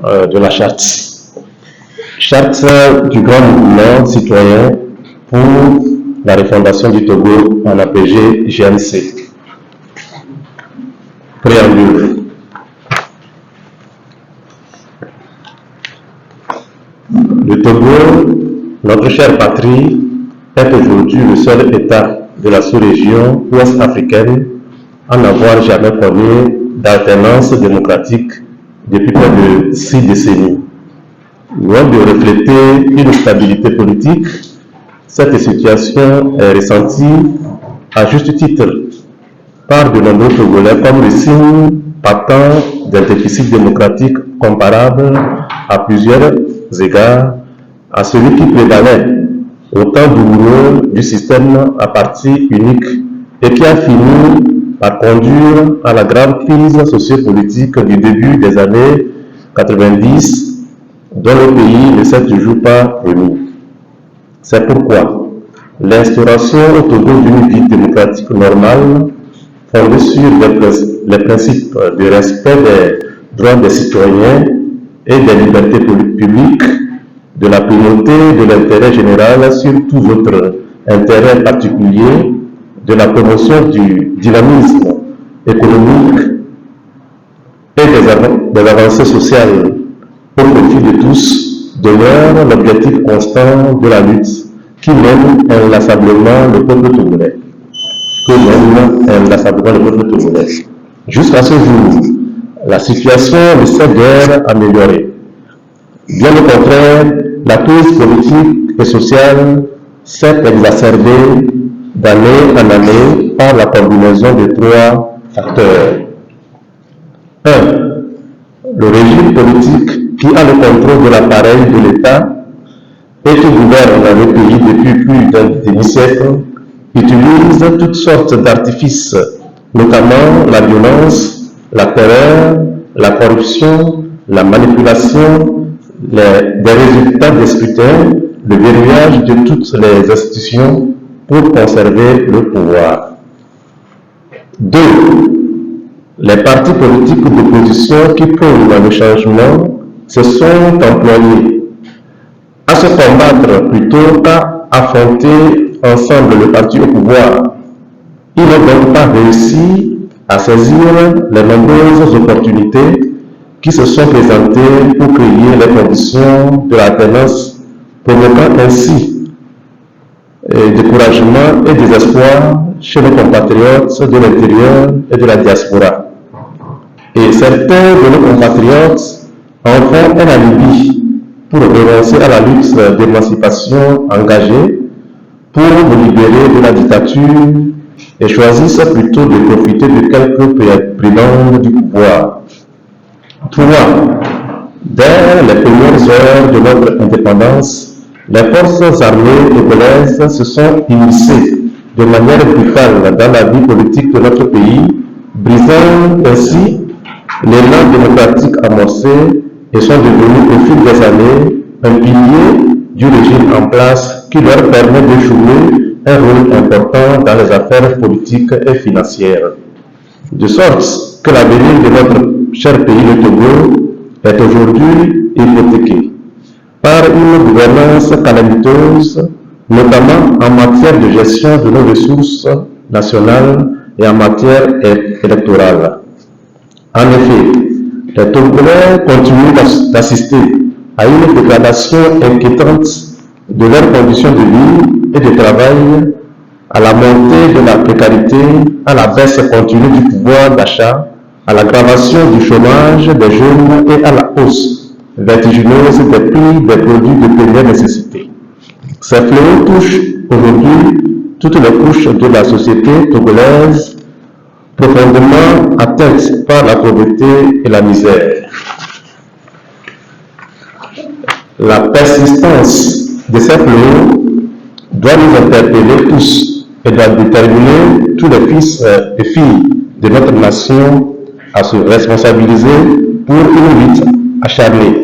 De la charte. Charte du grand mouvement citoyen pour la refondation du Togo en APG-GNC. Préambule. Le Togo, notre chère patrie, est aujourd'hui le seul État de la sous-région ouest africaine à n'avoir jamais connu d'alternance démocratique depuis près de 6 décennies. Loin de refléter une stabilité politique, cette situation est ressentie à juste titre par de nombreux Togolais comme le signe patent d'un déficit démocratique comparable à plusieurs égards à celui qui prévalait au temps douloureux du système à parti unique et qui a fini par conduire à la grave crise sociopolitique du début des années 90 dont le pays ne s'est toujours pas remis. C'est pourquoi l'instauration au Togo d'une vie démocratique normale fondée sur les principes de respect des droits des citoyens et des libertés publiques, de la primauté de l'intérêt général sur tout autre intérêt particulier, de la promotion du dynamisme économique et des avancées sociales au profit de tous demeure l'objectif constant de la lutte qui mène inlassablement le peuple togolais. Jusqu'à ce jour, la situation ne s'est guère améliorée. Bien au contraire, la crise politique et sociale s'est exacerbée d'année en année par la combinaison de 3 facteurs. 1. Le régime politique qui a le contrôle de l'appareil de l'État et qui gouverne le pays depuis plus d'un demi-siècle utilise toutes sortes d'artifices, notamment la violence, la terreur, la corruption, la manipulation, des résultats des scrutins, le verrouillage de toutes les institutions pour conserver le pouvoir. 2. Les partis politiques d'opposition qui prônent le changement se sont employés à se combattre plutôt qu'à affronter ensemble le parti au pouvoir. Ils n'ont donc pas réussi à saisir les nombreuses opportunités qui se sont présentées pour créer les conditions de l'alternance, provoquant ainsi découragement et désespoir chez nos compatriotes de l'intérieur et de la diaspora. Et certains de nos compatriotes en font un alibi pour renoncer à la lutte d'émancipation engagée, pour nous libérer de la dictature et choisissent plutôt de profiter de quelques prébendes du pouvoir. 3. Dès les premières heures de notre indépendance, les forces armées togolaises se sont immiscées de manière brutale dans la vie politique de notre pays, brisant ainsi l'élan démocratique amorcé et sont devenus au fil des années un pilier du régime en place qui leur permet de jouer un rôle important dans les affaires politiques et financières. De sorte que l'avenir de notre cher pays, le Togo, est aujourd'hui hypothéqué par une gouvernance calamiteuse, notamment en matière de gestion de nos ressources nationales et en matière électorale. En effet, les Togolais continuent d'assister à une dégradation inquiétante de leurs conditions de vie et de travail à la montée de la précarité, à la baisse continue du pouvoir d'achat, à l'aggravation du chômage des jeunes et à la hausse vertigineuse des prix des produits de première nécessité. Ces fléaux touchent aujourd'hui toutes les couches de la société togolaise, profondément atteintes par la pauvreté et la misère. La persistance de ces fléaux doit nous interpeller tous et doit déterminer tous les fils et filles de notre nation à se responsabiliser pour une lutte acharnée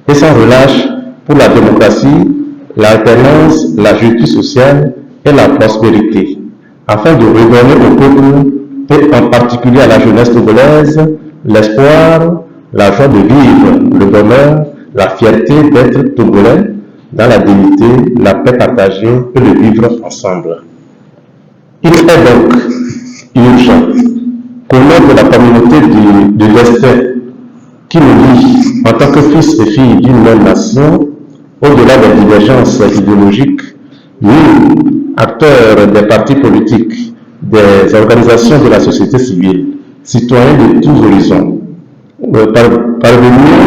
et sans relâche pour la démocratie, l'alternance, la justice sociale et la prospérité, afin de redonner au peuple, et en particulier à la jeunesse togolaise, l'espoir, la joie de vivre, le bonheur, la fierté d'être togolais dans la dignité, la paix partagée et le vivre ensemble. Il est donc urgent qu'au nom de la communauté de destin qui nous lie en tant que fils et filles d'une même nation, au-delà des divergences idéologiques, nous, acteurs des partis politiques, des organisations de la société civile, citoyens de tous horizons, parvenir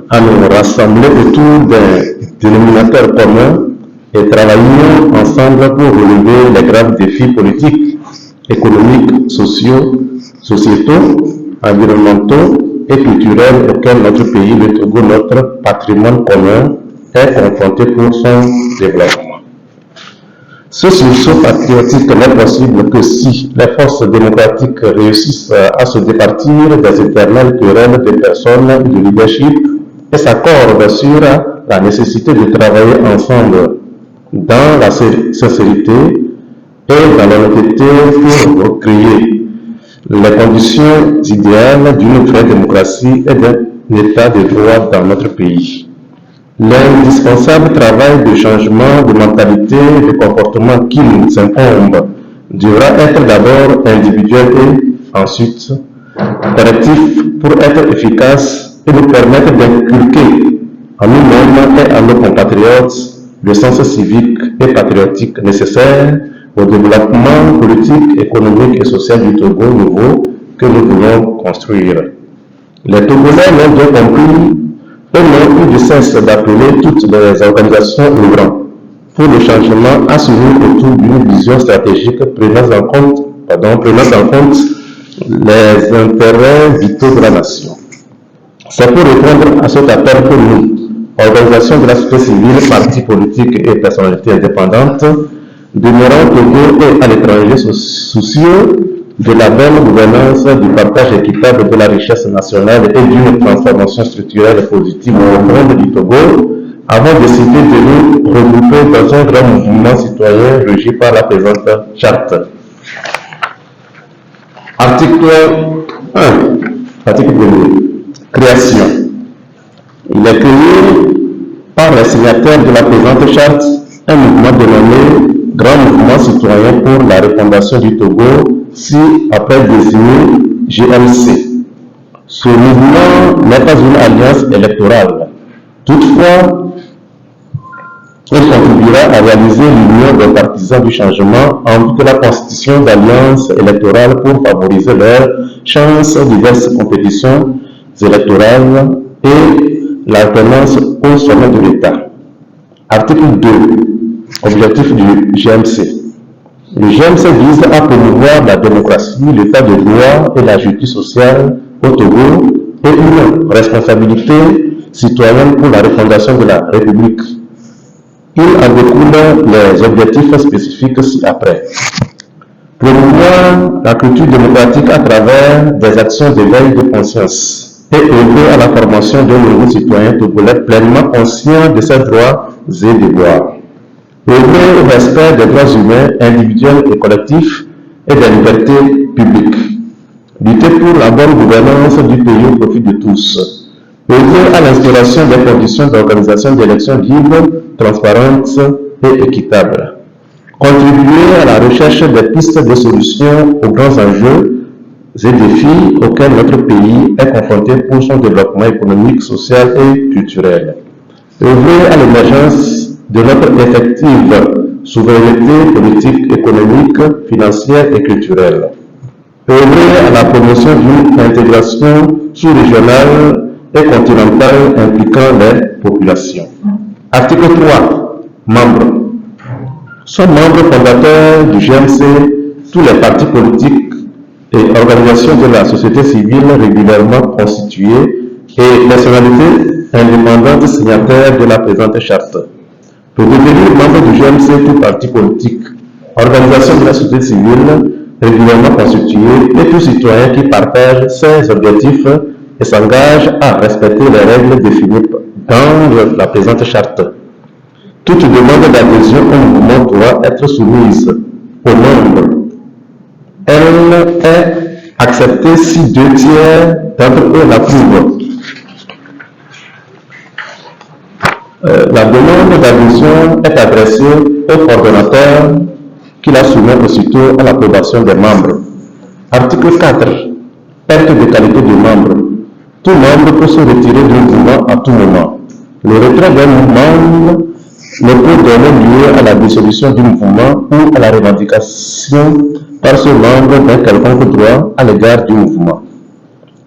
à nous rassembler autour d'un dénominateur commun et travailler ensemble pour relever les graves défis politiques, économiques, sociétaux, environnementaux et culturels auxquels notre pays, le Togo, notre patrimoine commun, est confronté pour son développement. Ce sursaut patriotique n'est possible que si les forces démocratiques réussissent à se départir des éternelles querelles des personnes et du leadership et s'accordent sur la nécessité de travailler ensemble dans la sincérité et dans l'honnêteté pour recréer les conditions idéales d'une vraie démocratie et d'un état de droit dans notre pays. L'indispensable travail de changement de mentalité et de comportement qui nous incombe devra être d'abord individuel et ensuite collectif pour être efficace et nous permettre d'inculquer en nous-mêmes et à nos compatriotes le sens civique et patriotique nécessaire au développement politique, économique et social du Togo nouveau que nous voulons construire. Les Togolais l'ont bien compris et n'ont eu de cesse d'appeler toutes les organisations œuvrant pour le changement à s'unir autour d'une vision stratégique prenant en compte les intérêts vitaux de la nation. C'est pour répondre à cet appel que nous, organisations de la société civile, partis politiques et personnalités indépendantes, demeurant au Togo et à l'étranger soucieux de la bonne gouvernance, du partage équitable de la richesse nationale et d'une transformation structurelle positive au monde du Togo, avons décidé de nous regrouper dans un grand mouvement citoyen régi par la présente charte. Article 1. Article 1. Création. Il est créé par les signataires de la présente charte un mouvement dénommé Grand Mouvement Citoyen pour la refondation du Togo, si après désigné GMC. Ce mouvement n'est pas une alliance électorale. Toutefois, il contribuera à réaliser l'union des partisans du changement en vue de la constitution d'alliances électorales pour favoriser leurs chances de diverses compétitions électorales et l'alternance au sommet de l'État. Article 2. Objectif du GMC. Le GMC vise à promouvoir la démocratie, l'état de droit et la justice sociale au Togo et une responsabilité citoyenne pour la refondation de la République. Il en découle les objectifs spécifiques ci-après. Promouvoir la culture démocratique à travers des actions d'éveil de conscience et œuvrer à la formation d'un nouveau citoyen togolais pleinement conscient de ses droits et devoirs. Œuvrer au respect des droits humains individuels et collectifs et des libertés publiques. Lutter pour la bonne gouvernance du pays au profit de tous. Œuvrer à l'instauration des conditions d'organisation d'élections libres, transparentes et équitables. Contribuer à la recherche des pistes de solutions aux grands enjeux et défis auxquels notre pays est confronté pour son développement économique, social et culturel. Œuvrer à l'émergence de notre effective souveraineté politique, économique, financière et culturelle. Œuvrer à la promotion d'une intégration sous-régionale et continentale impliquant les populations. Article 3. Membres. Sont membres fondateurs du GMC tous les partis politiques et organisations de la société civile régulièrement constituées et personnalités indépendantes signataires de la présente charte. Pour devenir membre du GMC, tout parti politique, organisation de la société civile régulièrement constituée et tout citoyen qui partage ses objectifs et s'engage à respecter les règles définies dans la présente charte. Toute demande d'adhésion au mouvement doit être soumise aux membres. Elle est acceptée si 2 tiers d'entre eux l'approuvent. La demande d'adhésion est adressée au coordonnateur qui la soumet aussitôt à l'approbation des membres. Article 4. Perte de qualité de membre. Tout membre peut se retirer d'un mouvement à tout moment. Le retrait d'un mouvement ne peut donner lieu à la dissolution du mouvement ou à la revendication par ce membre d'un quelconque droit à l'égard du mouvement.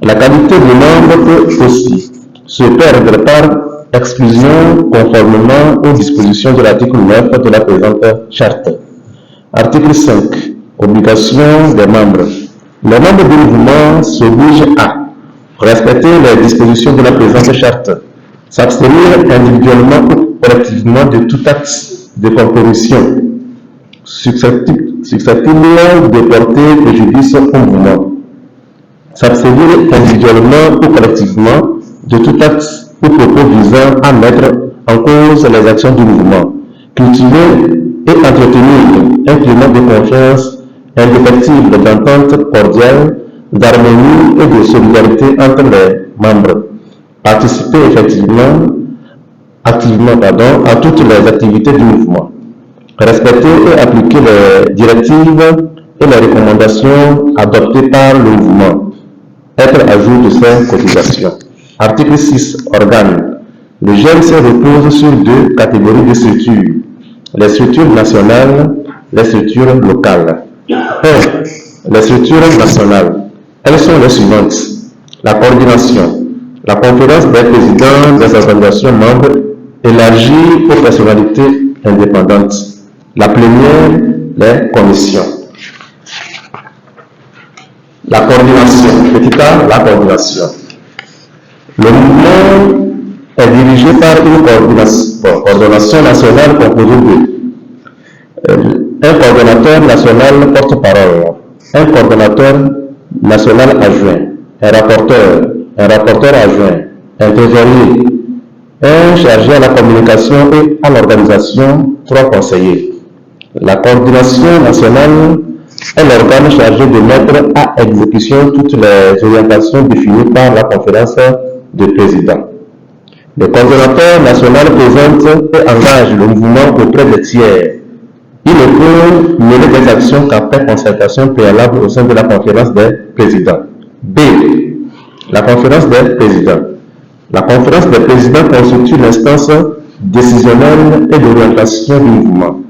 La qualité du membre peut aussi se perdre par exclusion conformément aux dispositions de l'article 9 de la présente charte. Article 5. Obligation des membres. Les membres du mouvement s'obligent à respecter les dispositions de la présente charte, s'abstenir individuellement ou collectivement de tout acte de compromission susceptible de porter préjudice au mouvement, s'abstenir individuellement ou collectivement de tout acte ou propos visant à mettre en cause les actions du mouvement, cultiver et entretenir un climat de confiance indéfectible d'entente cordiale, d'harmonie et de solidarité entre les membres, participer activement à toutes les activités du mouvement, respecter et appliquer les directives et les recommandations adoptées par le mouvement, être à jour de ses cotisations. Article 6. Organes. Le GMC repose sur 2 catégories de structures: les structures nationales, les structures locales. 1. Les structures nationales. Elles sont les suivantes: la coordination, la conférence des présidents des organisations membres élargie aux personnalités indépendantes, la plénière, les commissions. La coordination, petit a, la coordination. Le mouvement est dirigé par une coordination nationale composée un coordonnateur national porte-parole, un coordonnateur national adjoint, un rapporteur adjoint, un trésorier, un chargé à la communication et à l'organisation, 3 conseillers. La coordination nationale est l'organe chargé de mettre à exécution toutes les orientations définies par la conférence des présidents. Le coordonnateur national présente et engage le mouvement auprès des tiers. Il ne peut mener des actions qu'après concertation préalable au sein de la conférence des présidents. B. La conférence des présidents. La conférence des présidents constitue l'instance décisionnelle et d'orientation du mouvement.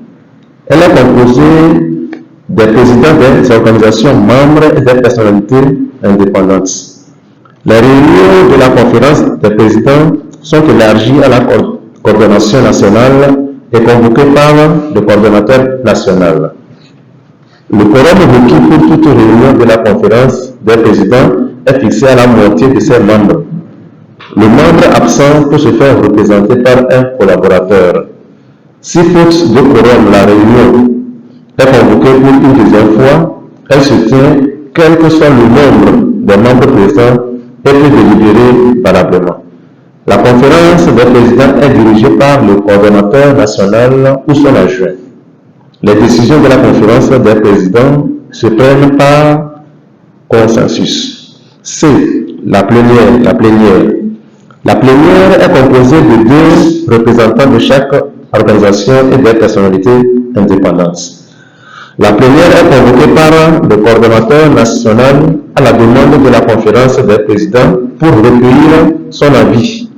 Elle est composée des présidents des organisations membres et des personnalités indépendantes. Les réunions de la conférence des présidents sont élargies à la coordination nationale et convoquées par le coordonnateur national. Le quorum requis pour toute réunion de la conférence des présidents est fixé à la moitié de ses membres. Le membre absent peut se faire représenter par un collaborateur. Si faute de quorum, la réunion est convoquée pour une deuxième fois, elle se tient quel que soit le nombre des membres présents et peut délibérer valablement. La conférence des présidents est dirigée par le coordonnateur national ou son adjoint. Les décisions de la conférence des présidents se prennent par consensus. C. La plénière. La plénière est composée de 2 représentants de chaque organisation et des personnalités indépendantes. La plénière est convoquée par le coordonnateur national à la demande de la conférence des présidents pour recueillir son avis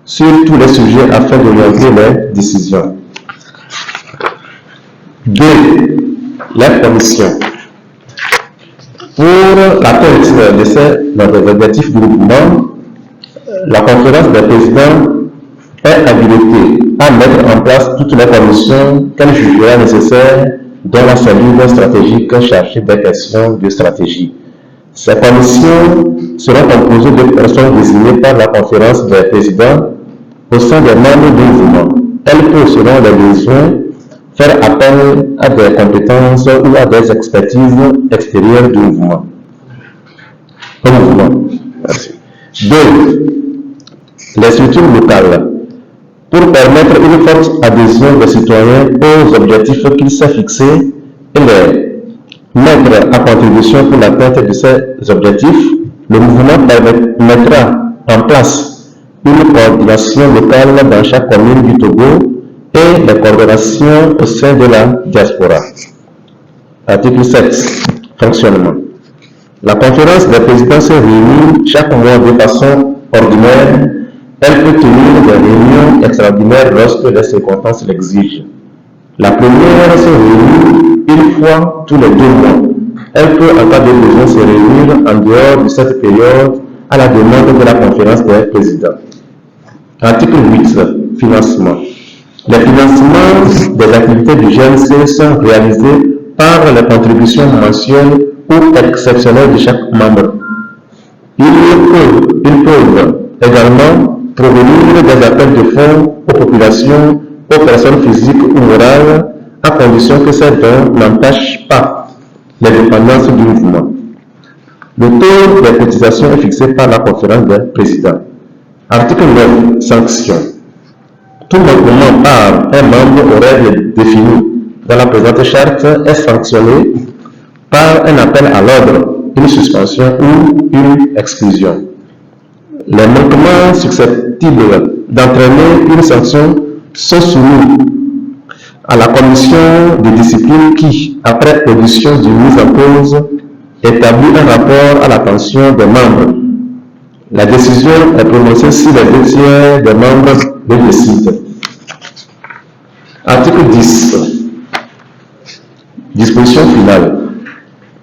sur tous les sujets afin d'orienter les décisions. 2. La commission. Pour l'atteinte de ces objectifs du mouvement, la conférence des présidents est habilitée à mettre en place toutes les commissions qu'elle jugera nécessaires dans la cellule stratégique chargée des questions de stratégie. Ces commissions seront composées de personnes désignées par la conférence des présidents au sein des membres du mouvement. Elles peuvent, selon les besoins, faire appel à des compétences ou à des expertises extérieures du mouvement. Merci. 2. Les structures locales. Pour permettre une forte adhésion des citoyens aux objectifs qu'ils s'est fixés et les mettre à contribution pour l'atteinte de ces objectifs, le mouvement mettra en place une coordination locale dans chaque commune du Togo et les coordinations au sein de la diaspora. Article 7. Fonctionnement. La conférence des présidents se réunit chaque mois de façon ordinaire. Elle peut tenir des réunions extraordinaires lorsque les circonstances l'exigent. La première se réunit une fois tous les 2 mois. Elle peut, en cas de besoin, se réunir en dehors de cette période à la demande de la conférence des présidents. Article 8. Financement. Les financements des activités du GNC sont réalisés par les contributions mensuelles ou exceptionnelles de chaque membre. Ils peuvent également provenir des appels de fonds aux populations, aux personnes physiques ou morales, à condition que ces dons n'entachent pas les dépendances du mouvement. Le taux des cotisations est fixé par la conférence des présidents. Article 9. Sanctions. Tout manquement par un membre aux règles définies dans la présente charte est sanctionné par un appel à l'ordre, une suspension ou une exclusion. Les manquements susceptibles d'entraîner une sanction sont soumis à la commission de discipline qui, après audition du mise en cause, établit un rapport à l'attention des membres. La décision est prononcée si les 2/3 des membres le décident. Article 10. Disposition finale.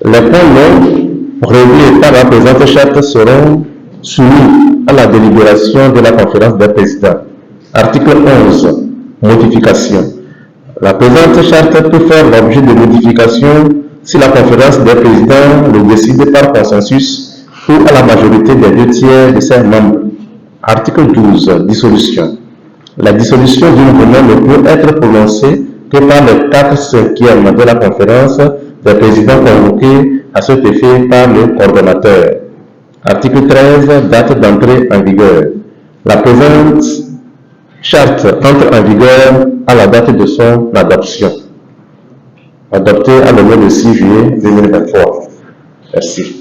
Les points non réglés par la présente charte seront soumis à la délibération de la conférence des présidents. Article 11. Modification. La présente charte peut faire l'objet de modifications si la conférence des présidents le décide par consensus ou à la majorité des 2/3 de ses membres. Article 12. Dissolution. La dissolution du mouvement ne peut être prononcée que par les 4/5 de la conférence des présidents convoqués à cet effet par le coordonnateur. Article 13. Date d'entrée en vigueur. La présente charte entre en vigueur à la date de son adoption. Adoptée à le 6 juillet 2023. Merci.